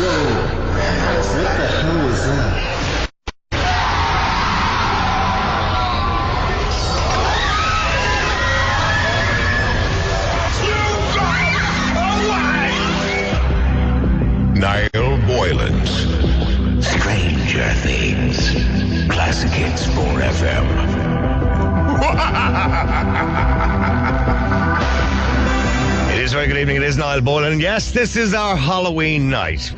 What the hell was that? Niall Boylan's Stranger Things. Classic Hits 4FM. It is very good evening. It is Niall Boylan. Yes, this is our Halloween night.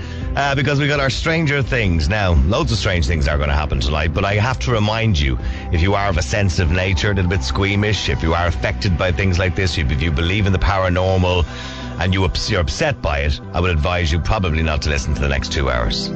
Because we got our Stranger Things. Now, loads of strange things are going to happen tonight, but I have to remind you, if you are of a sensitive nature, a little bit squeamish, if you are affected by things like this, if you believe in the paranormal and you're upset by it, I would advise you probably not to listen to the next 2 hours.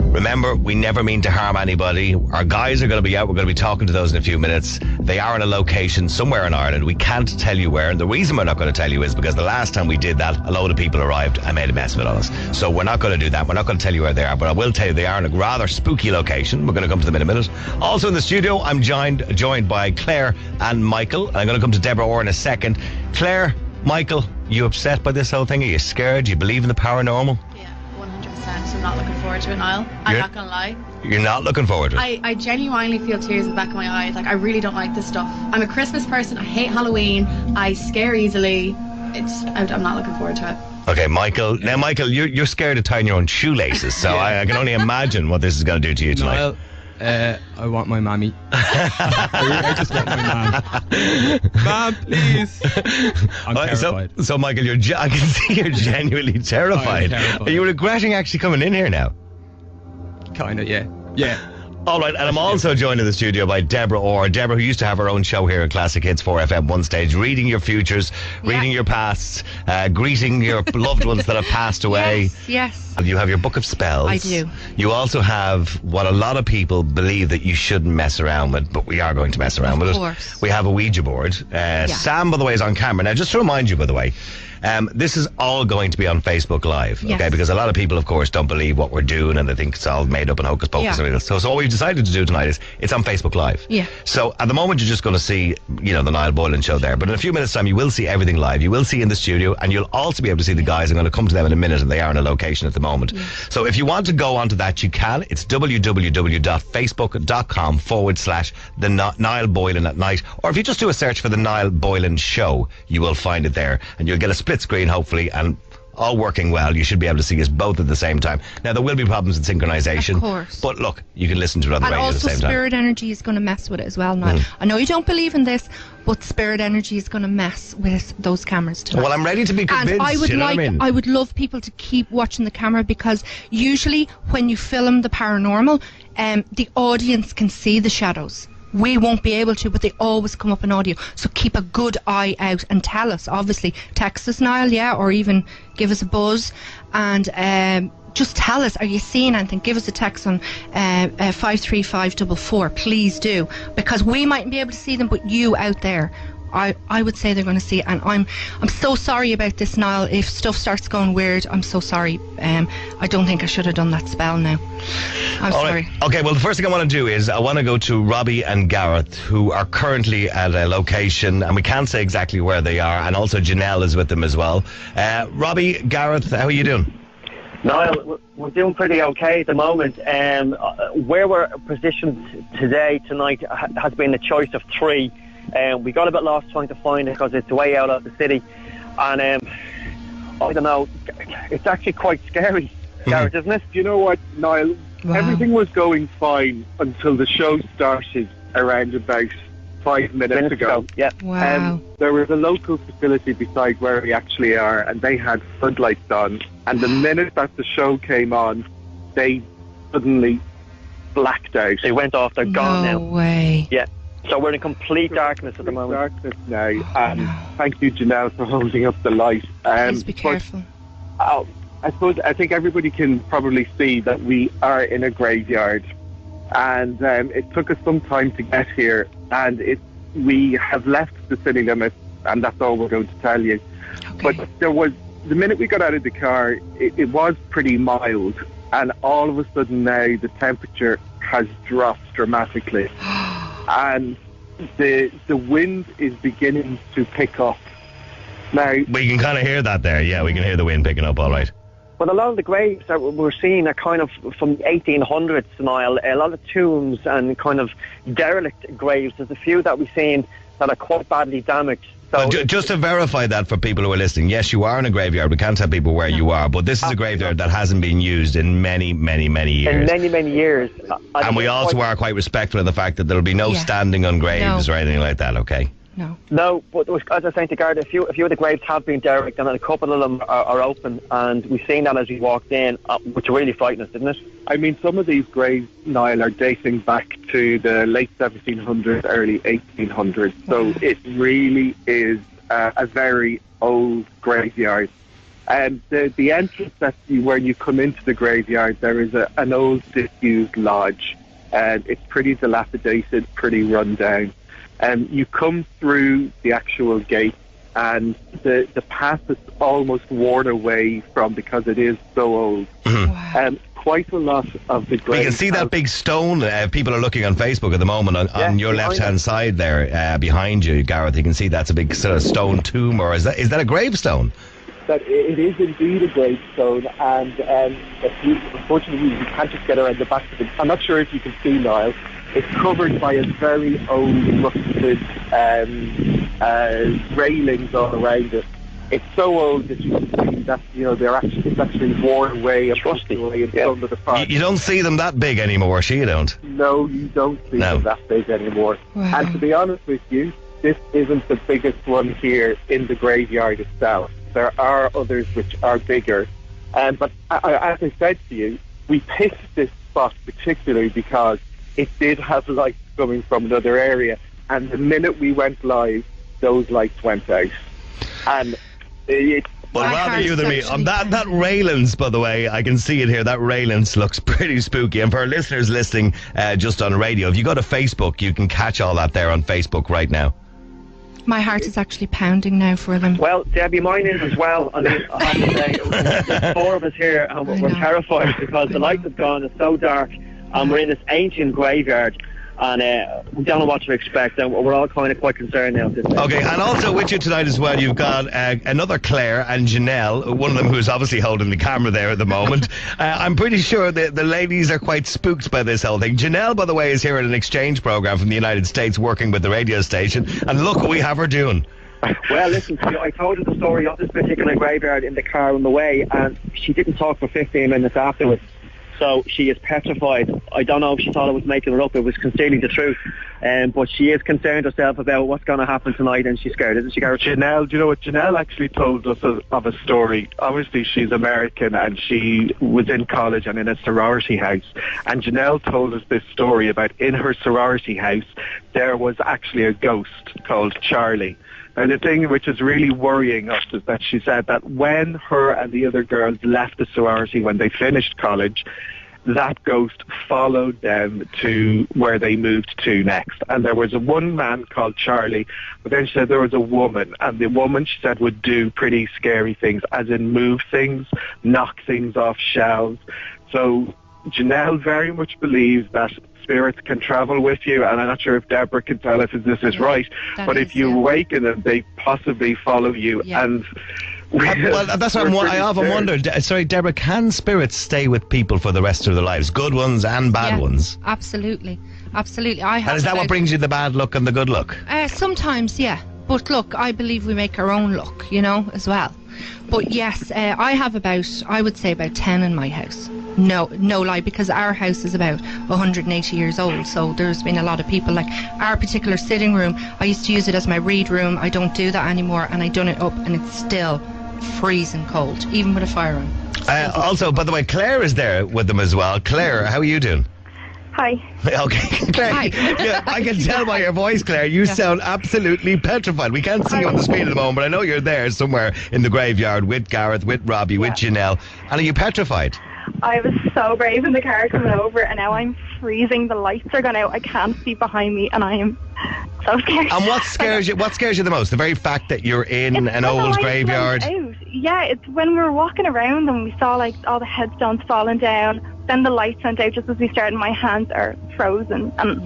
Remember, we never mean to harm anybody. Our guys are going to be out. We're going to be talking to those in a few minutes. They are in a location somewhere in Ireland. We can't tell you where. And the reason we're not going to tell you is because the last time we did that, a load of people arrived and made a mess of it on us. So we're not going to do that. We're not going to tell you where they are. But I will tell you they are in a rather spooky location. We're going to come to them in a minute. Also in the studio, I'm joined by Claire and Michael. And I'm going to come to Deborah Orr in a second. Claire, Michael, you upset by this whole thing? Are you scared? Do you believe in the paranormal? Yeah, 100%. I'm not looking forward to it, Niall. I'm not going to lie. You're not looking forward to it? I genuinely feel tears in the back of my eyes. Like, I really don't like this stuff. I'm a Christmas person. I hate Halloween. I scare easily. I'm not looking forward to it. Okay, Michael. Now, Michael, you're scared of tying your own shoelaces, so I can only imagine what this is going to do to you tonight. Niall, I want my mammy. I just want my mom. Mom, please. I'm terrified. So, Michael, I can see you're genuinely terrified. Are you regretting actually coming in here now? Kind of, yeah. Yeah. All right, and I'm also joined in the studio by Deborah Orr. Deborah, who used to have her own show here at Classic Hits 4FM one stage, reading your futures, reading your pasts, greeting your loved ones that have passed away. Yes. You have your book of spells. I do. You also have what a lot of people believe that you shouldn't mess around with, but we are going to mess around with it. Of course. We have a Ouija board. Sam, by the way, is on camera. Now, just to remind you, by the way, this is all going to be on Facebook Live, okay? Because a lot of people, of course, don't believe what we're doing and they think it's all made up and hocus pocus. Yeah. So what we've decided to do tonight is it's on Facebook Live. Yeah. So at the moment, you're just going to see, the Niall Boylan show there. But in a few minutes' time, you will see everything live. You will see in the studio, and you'll also be able to see the guys. I'm going to come to them in a minute, and they are in a location at the moment. Yes. So if you want to go onto that, you can. It's www.facebook.com/the Niall Boylan at night. Or if you just do a search for the Niall Boylan show, you will find it there, and you'll get a split screen, hopefully, and all working well. You should be able to see us both at the same time. Now, there will be problems with synchronization. Of course. But look, you can listen to it on the radio at the same time. And also spirit energy is going to mess with it as well, Niall. I know you don't believe in this, but spirit energy is going to mess with those cameras tonight. Well, I'm ready to be convinced. And I would love people to keep watching the camera, because usually when you film the paranormal, the audience can see the shadows. We won't be able to, but they always come up in audio. So keep a good eye out and tell us, obviously. Text us, Niall, or even give us a buzz. And just tell us, are you seeing anything? Give us a text on 53544. Please do. Because we mightn't be able to see them, but you out there, I would say they're going to see it. And I'm so sorry about this, Niall. If stuff starts going weird, I'm so sorry. I don't think I should have done that spell now. I'm sorry. Right. Okay, well, the first thing I want to do is I want to go to Robbie and Gareth, who are currently at a location, and we can't say exactly where they are, and also Janelle is with them as well. Robbie, Gareth, how are you doing? Niall, we're doing pretty okay at the moment. Where we're positioned tonight has been a choice of three. We got a bit lost trying to find it because it's way out of the city, and I don't know, it's actually quite scary, Gareth, isn't it? Do you know what, Niall? Wow. Everything was going fine until the show started around about 5 minutes ago. Yeah. Wow. There was a local facility beside where we actually are, and they had floodlights on, and the minute that the show came on, they suddenly blacked out. They went off, they're gone now. No way. Yeah. So we're in complete darkness at the moment. Darkness now. Thank you, Janelle, for holding up the light. Please be careful. I think everybody can probably see that we are in a graveyard, and it took us some time to get here, and we have left the city limits, and that's all we're going to tell you. Okay. But the minute we got out of the car, it was pretty mild, and all of a sudden now the temperature has dropped dramatically. And the wind is beginning to pick up. Now, we can kind of hear that there. Yeah, we can hear the wind picking up, all right. But a lot of the graves that we're seeing are kind of from the 1800s, Niall. A lot of tombs and kind of derelict graves. There's a few that we've seen that are quite badly damaged. So just to verify that for people who are listening, yes, you are in a graveyard. We can't tell people where you are, but this is a graveyard that hasn't been used in many, many, many years. In many, many years. And we also are quite respectful of the fact that there'll be no standing on graves or anything like that, okay? No, but as I was saying to Garda, a few of the graves have been derelict, and a couple of them are open, and we've seen that as we walked in, which really frightened us, didn't it? I mean, some of these graves, Niall, are dating back to the late 1700s, early 1800s, so it really is a very old graveyard. And the entrance where you come into the graveyard, there is an old disused lodge, and it's pretty dilapidated, pretty run down. You come through the actual gate, and the path is almost worn away from because it is so old. Quite a lot of the graves. We can see that big stone. People are looking on Facebook at the moment on your left-hand side there, behind you, Gareth. You can see that's a big sort of stone tomb, or is that a gravestone? That it is indeed a gravestone, and unfortunately you can't just get around the back of it. I'm not sure if you can see, Niall. It's covered by a very old rusted railings all around it. It's so old that you can see that it's actually worn away and rusted away in some of the parts. You don't see them that big anymore, you don't? No, you don't see them that big anymore. Wow. And to be honest with you, this isn't the biggest one here in the graveyard itself. There are others which are bigger. But as I said to you, we picked this spot particularly because it did have lights coming from another area, and the minute we went live, those lights went out. And well, rather you than me. That railings, by the way, I can see it here. That railings looks pretty spooky. And for our listeners listening just on radio, if you go to Facebook, you can catch all that there on Facebook right now. My heart is actually pounding now for them. Well, Debbie, mine is as well. I mean, I have to say, there's four of us here, and we're terrified because the lights have gone. It's so dark, and we're in this ancient graveyard, and we don't know what to expect, and we're all kind of quite concerned now. Okay, and also with you tonight as well, you've got another Claire and Janelle, one of them who's obviously holding the camera there at the moment. I'm pretty sure the ladies are quite spooked by this whole thing. Janelle, by the way, is here at an exchange program from the United States working with the radio station, and look what we have her doing. Well, listen, I told her the story of this particular graveyard in the car on the way, and she didn't talk for 15 minutes afterwards. So she is petrified. I don't know if she thought I was making it up. It was concealing the truth. But she is concerned herself about what's going to happen tonight, and she's scared, isn't she, Gareth? Janelle, do you know what? Janelle actually told us of a story. Obviously, she's American, and she was in college and in a sorority house. And Janelle told us this story about in her sorority house, there was actually a ghost called Charlie. And the thing which is really worrying us is that she said that when her and the other girls left the sorority, when they finished college, that ghost followed them to where they moved to next. And there was one man called Charlie, but then she said there was a woman, and the woman, she said, would do pretty scary things, as in move things, knock things off shelves. So Janelle very much believes that spirits can travel with you, and I'm not sure if Deborah can tell us if this is right, but if you awaken them, they possibly follow you. And well, that's what I often wondered. Sorry, Deborah, can spirits stay with people for the rest of their lives, good ones and bad ones? Absolutely. And is that what brings you the bad luck and the good luck? Sometimes, yeah. But look, I believe we make our own luck, as well. But yes, I have I would say about 10 in my house. No lie, because our house is about 180 years old, so there's been a lot of people. Like our particular sitting room, I used to use it as my read room. I don't do that anymore, and I done it up, and it's still freezing cold, even with a fire on. Also, by the way, Claire is there with them as well. Claire, how are you doing? Hi. Okay, Claire. Hi. Yeah, I can tell by your voice, Claire, you sound absolutely petrified. We can't see you on the screen at the moment, but I know you're there somewhere in the graveyard with Gareth, with Robbie, with Janelle. And are you petrified? I was so brave in the car coming over, and now I'm freezing. The lights are gone out. I can't see behind me, and I am So scary. And what scares you? What scares you the most? The very fact that you're in It's an when the old lights graveyard. went out. Yeah, it's when we were walking around and we saw like all the headstones falling down. Then the lights went out just as we started. My hands are frozen. And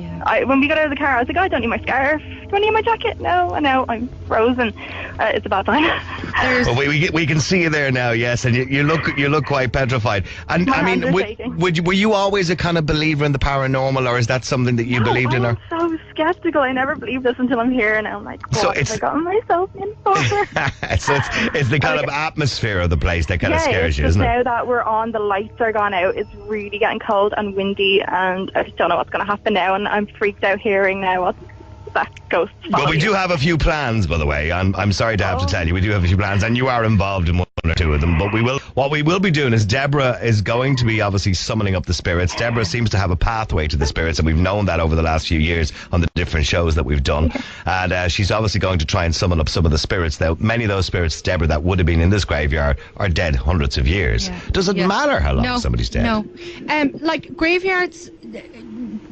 when we got out of the car, I was like, I don't need my scarf. Do I need my jacket? No, I'm frozen. It's a bad sign. Well, we can see you there now, yes, and you look quite petrified. And My I mean, hands are shaking. were you always a kind of believer in the paranormal, or is that something that you believed in? I'm so skeptical. I never believed this until I'm here, and I'm like, what have I gotten myself in for? So it's the kind of atmosphere of the place that kind of scares you, it's isn't just it? now that we're on, the lights are gone out. It's really getting cold and windy, and I just don't know what's going to happen now. And I'm freaked out hearing now what that ghost. Well, we do have a few plans, by the way. I'm sorry to have to tell you, we do have a few plans, and you are involved in one or two of them. But what we will be doing is Deborah is going to be obviously summoning up the spirits. Deborah seems to have a pathway to the spirits, and we've known that over the last few years on the different shows that we've done. And she's obviously going to try and summon up some of the spirits. Now, many of those spirits, Deborah, that would have been in this graveyard are dead hundreds of years. Yeah. Does it matter how long somebody's dead? No. Like graveyards,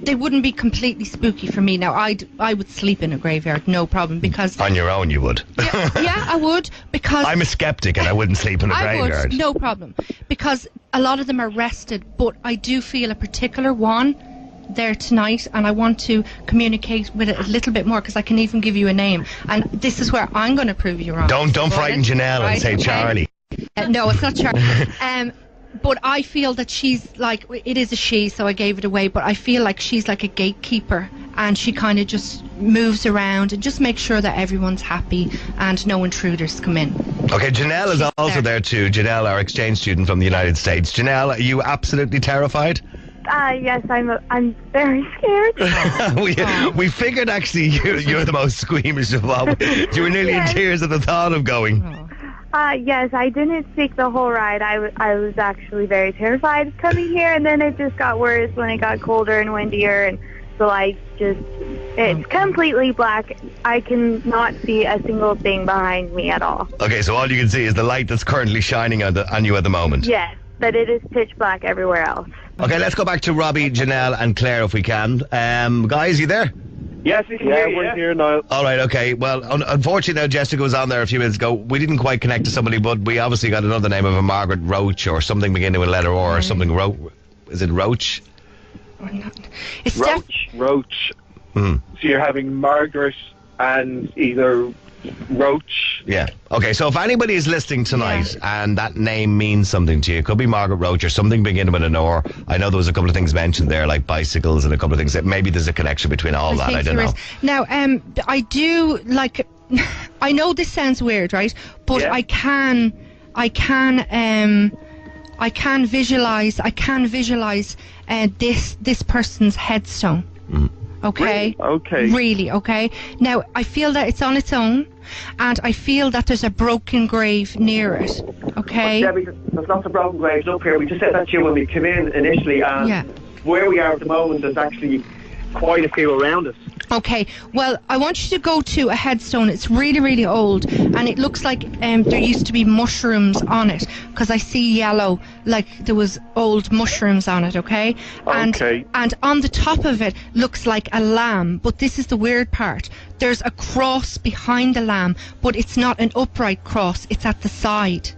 they wouldn't be completely spooky for me. Now, I would sleep in a graveyard, no problem, because... On your own, you would. Yeah, I would, because... I'm a skeptic and I wouldn't sleep in a graveyard. I would, no problem, because a lot of them are rested, but I do feel a particular one there tonight, and I want to communicate with it a little bit more, because I can even give you a name, and this is where I'm going to prove you wrong. Don't frighten Janelle and say Charlie. No, it's not Charlie. But I feel that she's like, it is a she, so I gave it away, but I feel like she's like a gatekeeper, and she kind of just moves around and just makes sure that everyone's happy and no intruders come in. Okay, Janelle is also there too. Janelle, our exchange student from the United States. Janelle, are you absolutely terrified? Yes, I'm very scared. We figured actually you're the most squeamish of all. You were nearly in tears at the thought of going. Yes, I didn't speak the whole ride. I was actually very terrified of coming here, and then it just got worse when it got colder and windier, and the lights it's completely black. I can not see a single thing behind me at all. Okay, so all you can see is the light that's currently shining on you at the moment. Yes, but it is pitch black everywhere else. Okay, let's go back to Robbie, Janelle and Claire if we can. Guys, you there? Yes, we can hear you. We're here now. All right, okay. Well, unfortunately, now Jessica was on there a few minutes ago. We didn't quite connect to somebody, but we obviously got another name of a Margaret Roach or something beginning with a letter or something. Is it Roach? It's Roach. So you're having Margaret and either Roach. Yeah. Okay, so if anybody is listening tonight and that name means something to you, it could be Margaret Roach or something beginning with an or. I know there was a couple of things mentioned there, like bicycles and a couple of things. Maybe there's a connection between all that. I don't know. Now, I do, like, I know this sounds weird, right? But I can visualize this person's headstone. Okay. Really, okay. Now, I feel that it's on its own, and I feel that there's a broken grave near it. Okay. Debbie, there's lots of broken graves up here. We just said that to you when we came in initially, and where we are at the moment, there's actually quite a few around us. Okay, well, I want you to go to a headstone. It's really, really old, and it looks like there used to be mushrooms on it, because I see yellow, like there was old mushrooms on it, okay? And on the top of it looks like a lamb, but this is the weird part. There's a cross behind the lamb, but it's not an upright cross, it's at the side.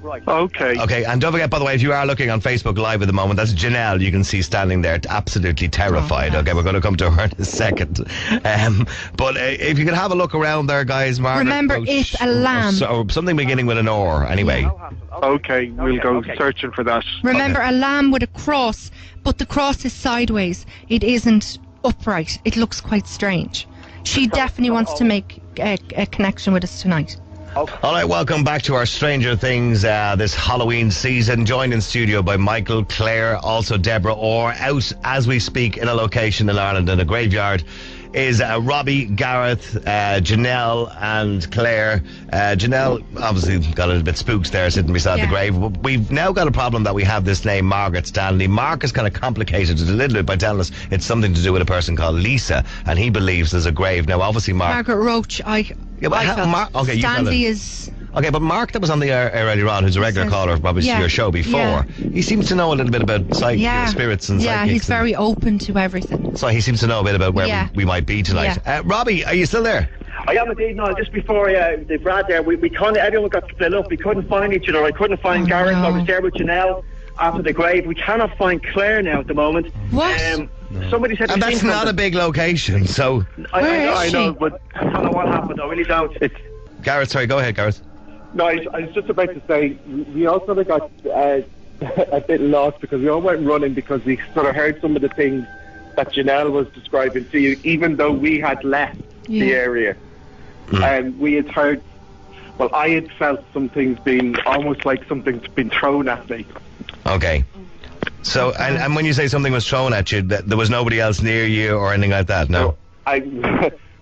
Right. Okay, and don't forget, by the way, if you are looking on Facebook Live at the moment, that's Janelle. You can see standing there, absolutely terrified. Okay, we're going to come to her in a second. But if you can have a look around there, guys, Margaret. Remember, Roach, it's a lamb. Or something beginning with an or, anyway. Okay, we'll go searching for that. Remember, a lamb with a cross, but the cross is sideways. It isn't upright. It looks quite strange. She definitely wants to make a connection with us tonight. All right, welcome back to our Stranger Things this Halloween season. Joined in studio by Michael, Claire, also Deborah Orr. Out as we speak in a location in Ireland in a graveyard is Robbie, Gareth, Janelle and Claire. Janelle obviously got a little bit spooked there sitting beside the grave. We've now got a problem that we have this name, Margaret Stanley. Mark has kind of complicated it a little bit by telling us it's something to do with a person called Lisa, and he believes there's a grave. Now, obviously, Margaret Roach, Stanley is... Okay, but Mark that was on the air earlier on, who's a regular caller probably to your show before, he seems to know a little bit about spirits and psychics. Yeah, he's very open to everything. So he seems to know a bit about where Yeah. we might be tonight. Robbie, are you still there? I am indeed, Niall. Just before the Brad there, we kind of, everyone got split up. We couldn't find each other. I couldn't find Gareth. no. I was there with Janelle after the grave. We cannot find Claire now at the moment. What? Somebody said... And they've that's seen not a something. big location, so... Where I is know, she? but I don't know what happened. I really don't. Gareth, sorry, go ahead, Gareth. No, I was just about to say, we all sort of got a bit lost because we all went running because we sort of heard some of the things that Janelle was describing to you, even though we had left the area. And we had heard, well, I had felt some things being, almost like something's been thrown at me. Okay. So, and when you say something was thrown at you, there was nobody else near you or anything like that, no?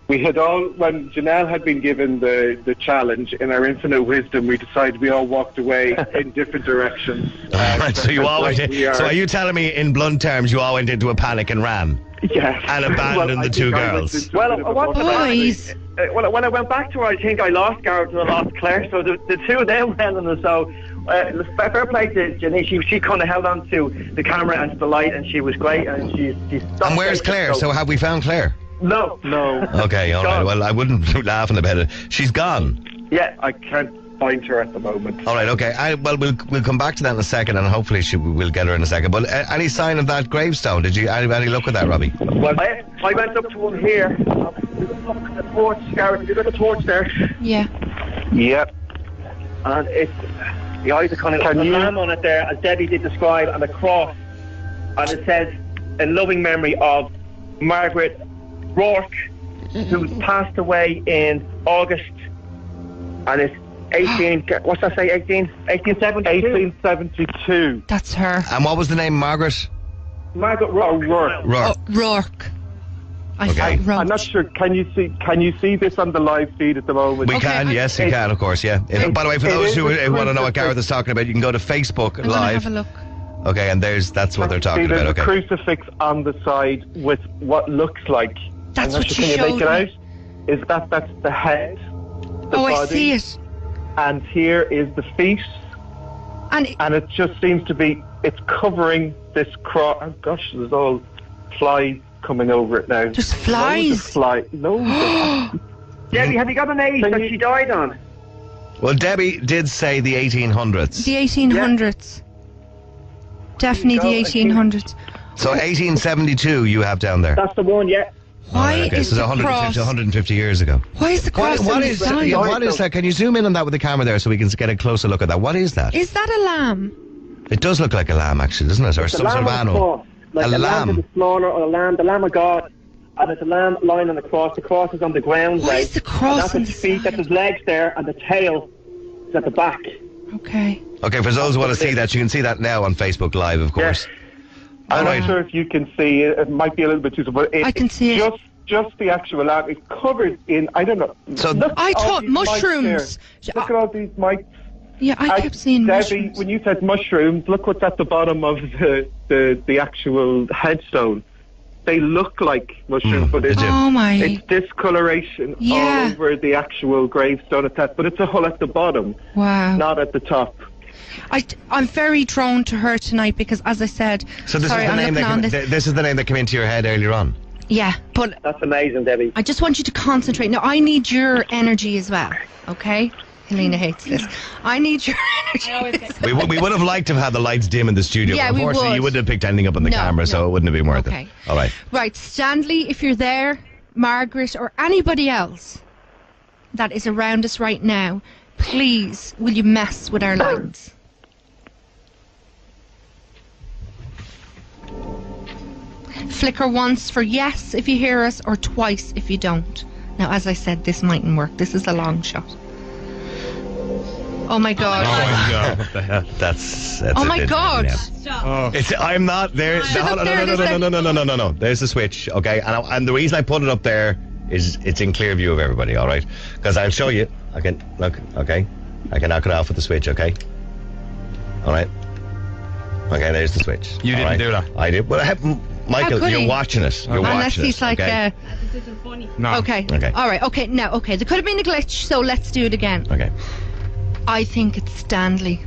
We had all, when Janelle had been given the challenge, in our infinite wisdom, we decided we all walked away in different directions. Right, so you all went so are you telling me in blunt terms you all went into a panic and ran? Yes. And abandoned the two girls? Well, Boys. when I went back to her, I think I lost Gareth and I lost Claire, so the two of them went on us. So fair play to Jenny. She kind of held on to the camera and to the light, and she was great. And she And where's Claire? So have we found Claire? No. Okay, all right. Well, I wouldn't be laughing about it. She's gone. Yeah. I can't find her at the moment. All right, okay. We'll come back to that in a second, and hopefully we'll get her in a second. But any sign of that gravestone? Did you any look at that, Robbie? Well, I went up to one here. The torch, Gareth. You got a torch there? Yeah. Yep. And it's the eyes are kind of a lamb on it there, as Debbie did describe, and a cross, and it says in loving memory of Margaret Rourke, who passed away in August, and it's 1872. That's her. And what was the name, Margaret? Margaret Rourke. Rourke. I Okay. felt roach. I'm not sure. Can you see this on the live feed at the moment? We can, yes, you can, of course, yeah. By the way, for those who want to know what Gareth is talking about, you can go to Facebook I'm gonna Live. have a look. Okay, and that's what they're talking There's about. a Okay. crucifix on the side with what looks like. That's I'm not what sure, she can you make showed it me. out? Is that's the head? The Oh, I body, see it. And here is the feet, And it just seems to be it's covering this cross. Oh gosh, there's all flies coming over it now. There's flies. Loads of Debbie, have you got an age that she died on? Well, Debbie did say the 1800s. the 1800s. Definitely the 1800s. So 1872 you have down there. That's the one, yeah. Why Okay, is so the 150, cross? 150 years ago. Why is the cross What on the is side? yeah, what is that? Can you zoom in on that with the camera there so we can get a closer look at that? What is that? Is that a lamb? It does look like a lamb, actually, doesn't it? Or some sort of animal. Like A the lamb lamb. to the slaughter, or the lamb of God. And it's a lamb lying on the cross. The cross is on the ground, Why right? is the cross and on that's the its feet, that's his legs there, and the tail is at the back. Okay. Okay, for those who want to see that, you can see that now on Facebook Live, of course. I'm All not right. sure if you can see it. It might be a little bit too small, but I can see it. Just the actual lamb. It's covered in, I don't know. So Look I at all thought these mites mushrooms. there. Look at all these mites. Yeah, I kept seeing Debbie, mushrooms. when you said mushrooms, look what's at the bottom of the actual headstone. They look like mushrooms, but it's Oh my. it's discoloration Yeah. all over the actual gravestone itself. But it's a hole at the bottom, Wow. not at the top. I'm very drawn to her tonight because, as I said, So this sorry, is the I'm name looking on this. this is the name that came into your head earlier on. Yeah, but That's amazing, Debbie. I just want you to concentrate. Now, I need your energy as well, okay? Helena hates this. I need your energy. We would have liked to have had the lights dim in the studio. Yeah, but we unfortunately, would. you wouldn't have picked anything up on the No, camera, so no. it wouldn't have been worth Okay. it. All right. Right, Stanley, if you're there, Margaret, or anybody else that is around us right now, please, will you mess with our lights? Flicker once for yes if you hear us, or twice if you don't. Now, as I said, this mightn't work. This is a long shot. Oh my God. Oh my God, what the hell? That's Oh a my bit- God. yeah. Oh. I'm not there. Look, there it is there. No. There's the switch, okay? And the reason I put it up there is it's in clear view of everybody, all right? Because I'll show you. I can look, okay? I can knock it off with the switch, okay? All right. Okay, there's the switch. You all didn't right? do that. I did. Well, Michael, could you're he? watching it. You're Unless watching he's it. like, okay? No. Okay. Okay. All right. Okay. Now, okay. There could have been a glitch, so let's do it again. Okay. I think it's Stanley.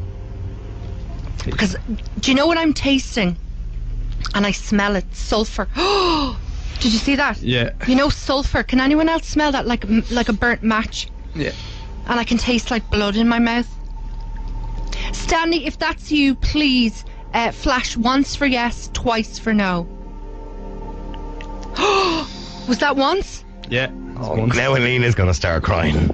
Because, do you know what I'm tasting? And I smell it. Sulfur. Did you see that? Yeah. You know sulphur. Can anyone else smell that like a burnt match? Yeah. And I can taste like blood in my mouth. Stanley, if that's you, please flash once for yes, twice for no. Was that once? Yeah. Now Helena's going to start crying.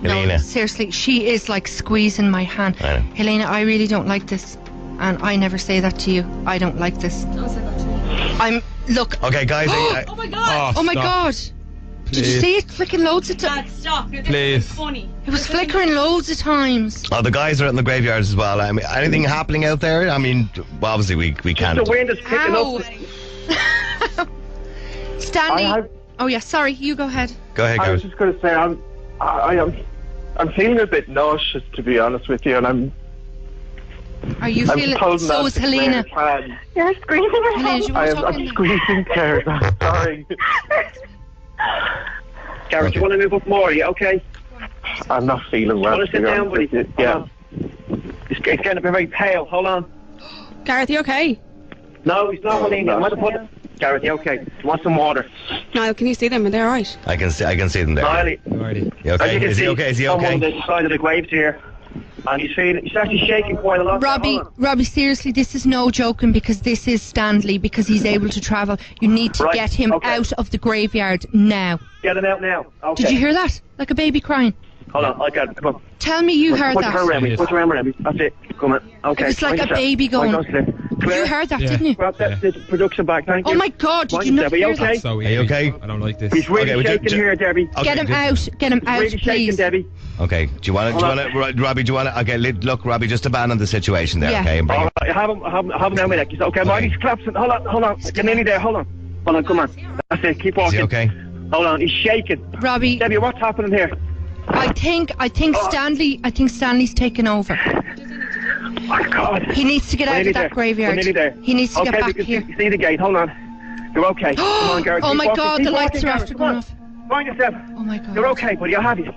Helena. No, seriously, she is like squeezing my hand. I know. Helena, I really don't like this. And I never say that to you. I don't like this. Don't say that to me. Look. Okay, guys. Oh my god! Oh my stop. god. Did you see it flicking loads of Dad, times? stop. You're Please. funny. It was flickering loads of times. Oh, the guys are out in the graveyards as well. I mean, anything happening out there? I mean, well, obviously we can't. The wind is picking Ow. up. Stanley. Oh yeah, sorry, you go ahead. Go ahead, I was guys. just going to say, I'm feeling a bit nauseous, to be honest with you, and I'm Are you feeling? holding So on is to Helena. Claire's hand. You're screaming. Helena, do you want to talk I'm in there? squeezing Claire. I'm sorry. Gareth, you want to move up more? Yeah, okay. I'm not feeling well. Want to sit be down, honest buddy? with you. Yeah. It's getting a bit very pale. Hold on. Gareth, you okay? No, he's not Helena. I'm going to put Gareth, you okay? You want some water? Niall, can you see them? Are they alright? I can see them there. Niall, Alrighty. You as you okay? can Is he see, okay? Is he someone on okay? the side of the graves here. And he's actually shaking quite a lot. Hold on. Robbie, seriously, this is no joking because this is Stanley because he's able to travel. You need to Right, get him okay. out of the graveyard now. Get him out now. Okay. Did you hear that? Like a baby crying. Hold on, I got it. Come on. Tell me you heard Put your arm that. around me. Put your arm around me. That's it. Come on. Okay. It was like Mind a yourself. baby going. Mind yourself. Claire, You heard that, Yeah. didn't you? grab that this production back. Thank you. Oh my God! Did Mind you not yourself. Are you hear okay? that? So Are you okay? I don't like this. He's really Okay, we shaking here, Debbie. Okay, Get him good. out! Get him out, Really shaking, please. Debbie. Okay. Do you want to, Robbie? Do you want to? Okay, look, Robbie, just abandon the situation there. Yeah. Okay, and bring All him. right, have him now, mate. Okay, Marty's collapsing. Hold on. Get nearly there. Hold on. Come on. That's it. Keep Is walking. he okay? Hold on. He's shaking. Robbie, Debbie, what's happening here? I think Stanley's taken over. Oh my God. He needs to get We're out nearly of that there. graveyard. We're nearly there. He needs to okay, get we back can here. see the gate. Hold on. You're okay. Come on, Gareth. Oh Keep my walking. God, Keep the lights walking, are Gareth. after Come going on. off. Mind yourself. Oh my God. You're okay, buddy. I'll have you.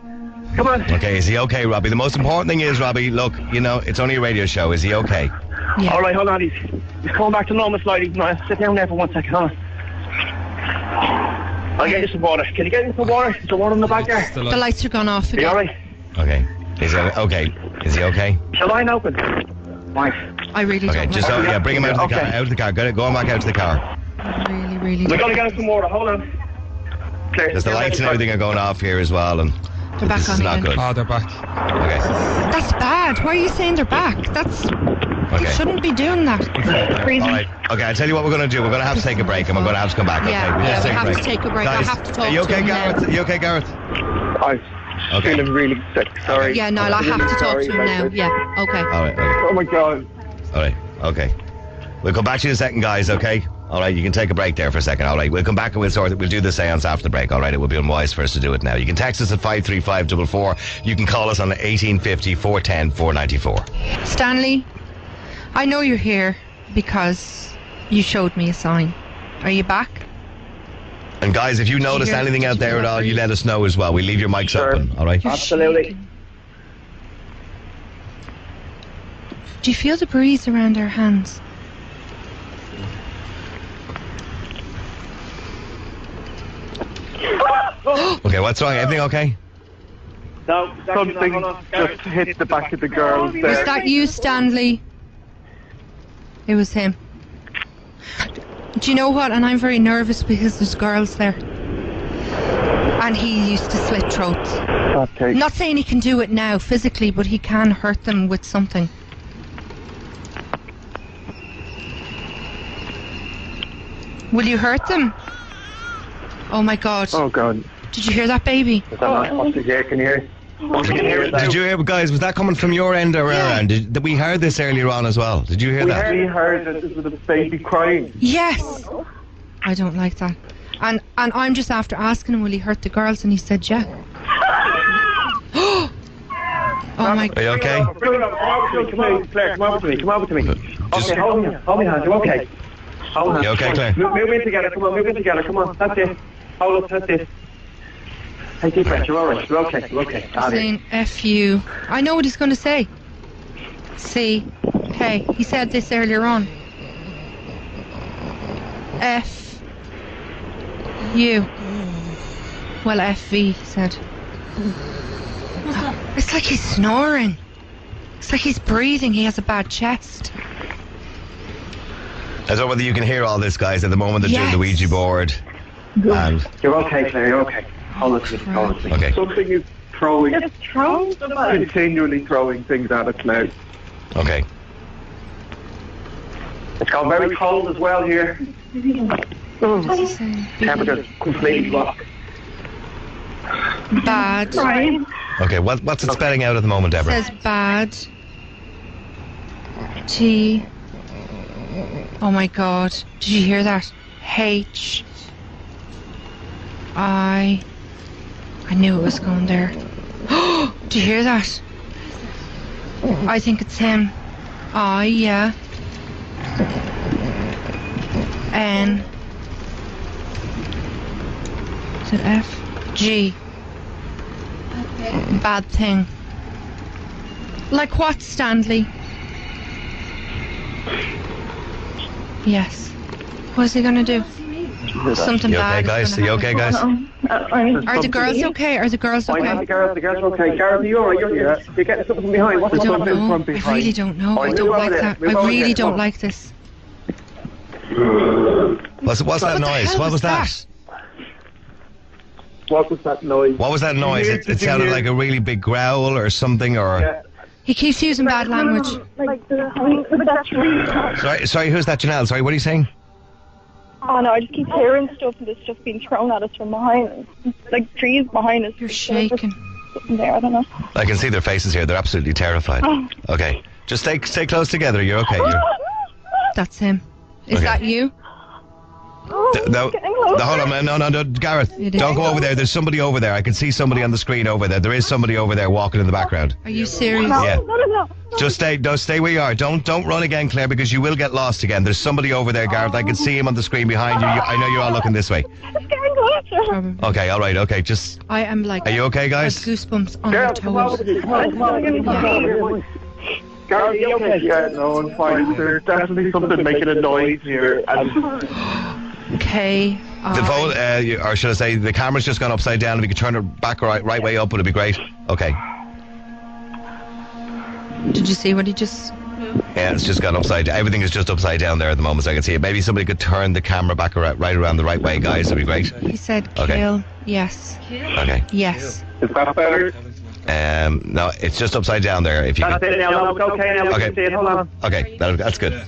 Come on. Okay, is he okay, Robbie? The most important thing is, Robbie, look, it's only a radio show. Is he okay? Yeah. All right, hold on. He's coming back to normal slightly. Niall, sit down there for 1 second. Hold on. I'll get you some water. Can you get me some water? Is there water in the back there? The lights are gone off Are you again. all right? Okay. Is he okay? Is he okay? Is the line open? Right. I really Okay, don't just like bring him out of the car. Okay. Out of the car. Go on back out to the car. I really We're don't. going to get him some water. Hold on. Claire, Because the get lights and ready. everything are going off here as well, and They're back this on is not again. good. Oh, they're back. Okay. That's bad. Why are you saying they're back? You Okay. shouldn't be doing that. All right. Okay, I'll tell you what we're going to do. We're going to have to take a break, and we're going to have to come back. Yeah, okay? yeah, just we take have a to break. take a break. I Guys, have to talk Are you to okay, him now. Gareth? Are you okay, Gareth? I'm Okay. feeling really sick. Sorry. Yeah, Niall, I have to talk Sorry to him about now. this. Yeah, okay. All right. Okay. Oh my God. All right. Okay. We'll come back to you in a second, guys. Okay. All right. You can take a break there for a second. All right. We'll come back and we'll do the seance after the break. All right. It would be unwise for us to do it now. You can text us at 53544. You can call us on 1850 410 494. Stanley, I know you're here because you showed me a sign. Are you back? And guys, if you Did you notice hear- anything did out you there hear at that all, you breeze? let us know as well. We leave your mics Sure. open. All right. You're Absolutely. shaking. Do you feel the breeze around our hands? Okay. What's wrong? Everything okay? No, it's actually not. Something Hold on. just hit the back of the girl's Was there. that you, Stanley? It was him. Do you know what? And I'm very nervous because there's girls there. And he used to slit throats. Okay. Not saying he can do it now physically, but he can hurt them with something. Will you hurt them? Oh my God. Oh God. Did you hear that, baby? Is that not possible? Yeah, can you hear? Can you hear it now? Did you hear, guys? Was that coming from your end or our end? Did we heard this earlier on as well? Did you hear that? We heard that this was a baby crying. Yes. I don't like that. And I'm just after asking him, will he hurt the girls? And he said, yeah. Oh my Are you okay? Bring it up. Come on, Claire. Come over to me. Come over to me. Okay, hold me. Hold me, hand. You okay? Hold on. You okay, Claire? Move in together. Come on, move in together. Come on. That's it. Hold up. That's it. Take deep breath. You're all right. You're okay. You're okay. saying F you. I know what he's going to say. C. K. He said this earlier on. F. You. Well, FV said. It's like he's snoring. It's like he's breathing. He has a bad chest. I don't know whether you can hear all this, guys. At the moment, they're doing the Ouija board. And You're okay, Claire. You're okay. Honestly. okay, Something is throwing, Just throwing stuff at us. continually throwing things at us now. okay. It's gone very cold as well here. What's he saying? Temperature's completely dropped. Bad. Right. Okay, what's it spelling out at the moment, Deborah? Says bad. T. Oh my God. Did you hear that? H. I knew it was going there. Did you hear that? I think it's him. I, yeah. N. Is it F? G. Bad thing. Like what, Stanley? Yes. What's he gonna do? Something You bad. okay, is guys? gonna You okay, guys? Are the girls okay? Are the girls The okay? girls are okay. Gareth, you're alright. You're getting something from behind. What's I don't something know. from I behind? really don't know. I Move don't over like there. that. Move I over really there. don't Come. like this. What's that What the noise? hell What was was that? What was that noise? What was that noise? It sounded like a really big growl or something, or... Yeah. He keeps using bad language. Like the Sorry, who's that, Janelle? Sorry, what are you saying? Oh no, I just keep hearing stuff and there's stuff being thrown at us from behind. Like trees behind us. You're shaking. Something there, I don't know. I can see their faces here. They're absolutely terrified. Okay, just stay close together. You're okay. That's him. Is Okay. that you? No, hold on, man. No, Gareth, It is. don't go over there. There's somebody over there. I can see somebody on the screen over there. There is somebody over there walking in the background. Are you serious? Yeah. No. Just stay where you are. Don't run again, Claire, because you will get lost again. There's somebody over there, Gareth. I can see him on the screen behind you. I know you're all looking this way. It's getting closer. Probably. Okay, all right, okay. Just, I am like. are you okay, I've guys? goosebumps on my Gareth, come over toes. to me. Come on. Gareth, you okay? Yeah, no, I'm fine. There's definitely something making a noise here. And K. The phone, or should I say, the camera's just gone upside down. If you could turn it back right way up, it'd be great. Okay. Did you see what he just? Yeah, it's just gone upside down. Everything is just upside down there at the moment, so I can see it. Maybe somebody could turn the camera back right around the right way, guys. It'd be great. He said Okay. kill. Yes. Okay. Yes. is that better? No, it's just upside down there. If you That's could. it now. No, it's okay now. We Okay. can see it. Hold on. Okay, that's good.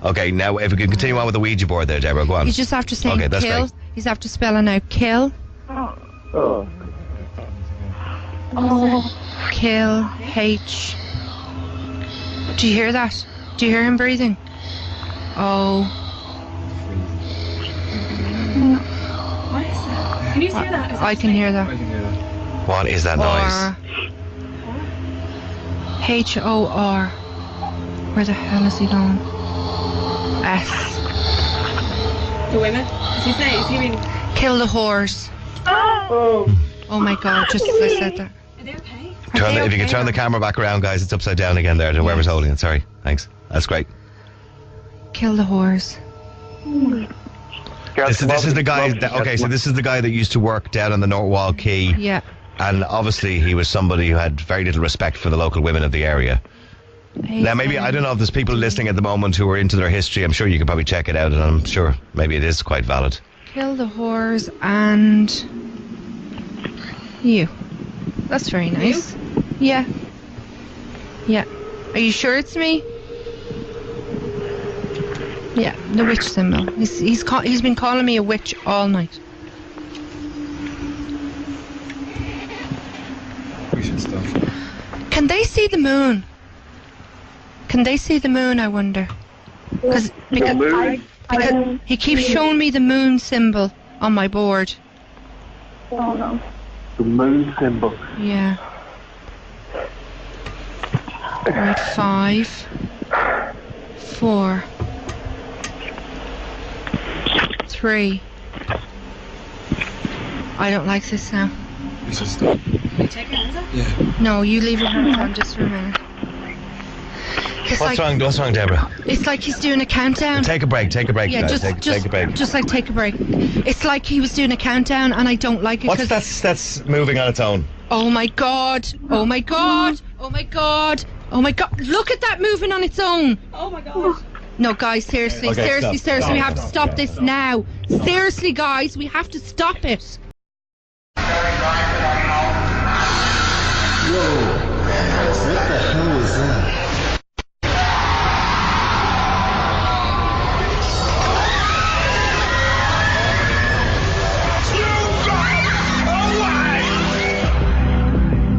Okay, now if we can continue on with the Ouija board there, Deborah, go on. He's just after saying Okay, that's kill. great. He's after spelling out kill. Oh. Kill. H. Do you hear that? Do you hear him breathing? Oh. What is that? Can you hear that? Is I can hear that. What is that noise? H-O-R. Where the hell is he going? S. the women? Is he saying? Is he mean? Kill the whores. Oh. Oh my God, just as I said that. Are they okay? If you can turn the camera back around, guys, it's upside down again there to whoever's holding it. Sorry. Thanks. That's great. Kill the whores. This is the guy. So this is the guy that used to work down on the North Wall Quay. Yeah. And obviously he was somebody who had very little respect for the local women of the area. Now, maybe, I don't know if there's people listening at the moment who are into their history. I'm sure you can probably check it out, and I'm sure maybe it is quite valid. Kill the whores and you. That's very nice. Yeah. Yeah. Are you sure it's me? Yeah, the witch symbol. He's been calling me a witch all night. We should stop. Can they see the moon? Can they see the moon, I wonder? Because he keeps showing me the moon symbol on my board. Oh no. The moon symbol. Yeah. Right, 5, 4, 3. I don't like this now. We should stop. Can we take it, is it? Yeah. No, you leave your hands on just for a minute. What's wrong, Deborah? It's like he's doing a countdown. Take a break, Yeah, guys. just Take a break. Just like take a break. It's like he was doing a countdown, and I don't like it. What's that's moving on its own? Oh my god! Oh my god! Oh my god! Oh my god! Look at that moving on its own! Oh my god. No, guys, seriously, Okay, seriously, stop. seriously, we have to stop this now. Seriously, guys, we have to stop it. Whoa. What the hell was that?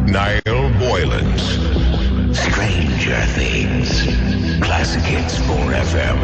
Niall Boylan's Stranger Things. Classic hits for FM.